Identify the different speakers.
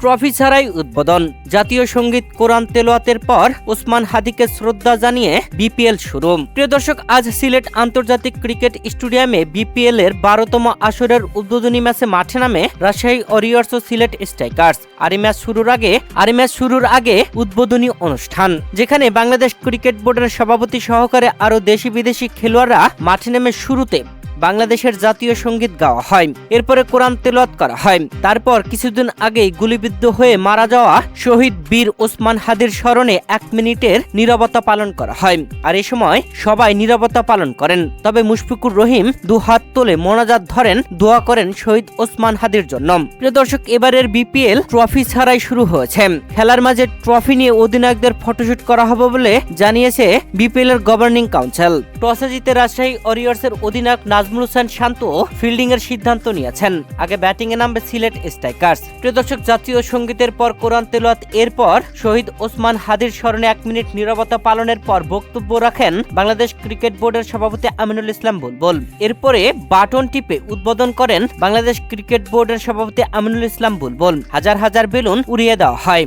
Speaker 1: Trophy ছাড়াই উদ্বোধন। জাতীয় সঙ্গীত কোরআন তেলাওয়াতের পর ওসমান হাদিকে শ্রদ্ধা জানিয়ে বিপিএল শুরু। প্রিয় দর্শক, আজ সিলেট আন্তর্জাতিক ক্রিকেট স্টেডিয়ামে বিপিএল এর 12তম আসরের উদ্বোধনী ম্যাচে মাঠে নামে রাজশাহী ওয়ারিয়র্স ও সিলেট স্ট্রাইকার্স। আর এই ম্যাচ শুরুর আগে উদ্বোধনী অনুষ্ঠান, যেখানে বাংলাদেশ ক্রিকেট বোর্ডের সভাপতি সহকারে আরো দেশি বিদেশি খেলোয়াড়রা মাঠে নেমে শুরুতে বাংলাদেশের জাতীয় সঙ্গীত গাওয়া হয়। এরপরে কোরআন তেলাওয়াত করা হয়। তারপর কিছুদিন আগেই গুলিবিদ্ধ হয়ে মারা যাওয়া শহীদ বীর ওসমান হাদির স্মরণে 1 মিনিটের নীরবতা পালন করা হয়। আর এই সময় সবাই নীরবতা পালন করেন। তবে মুশফিকুর রহিম 2 হাত তুলে মোনাজাত ধরেন, দোয়া করেন শহীদ ওসমান হাদির জন্য। প্রিয় দর্শক, এবারের বিপিএল ট্রফি ছাড়াই শুরু হয়েছে। খেলার মাঝে ট্রফি নিয়ে অধিনায়কদের ফটোশুট করা হবে বলে জানিয়েছে বিপিএল এর গভর্নিং কাউন্সিল। টসে জিতে রাজশাহী ওয়ারিয়র্সের অধিনায়ক নাজমুল হোসেন শান্ত ফিল্ডিং এর সিদ্ধান্ত নিয়েছেন। আগে ব্যাটিং এ নামবে সিলেট স্ট্রাইকার্স। প্রিয় দর্শক, জাতীয় সঙ্গীতের পর কোরআন তেলাওয়াত, এরপর শহীদ ওসমান হাদির স্মরণে 1 মিনিট নীরবতা পালনের পর বক্তব্য রাখেন বাংলাদেশ ক্রিকেট বোর্ডের সভাপতি আমিনুল ইসলাম বুলবুল। এরপরে বাটন টিপে উদ্বোধন করেন বাংলাদেশ ক্রিকেট বোর্ডের সভাপতি আমিনুল ইসলাম বুলবুল। হাজার হাজার বেলুন উড়িয়ে দেওয়া হয়।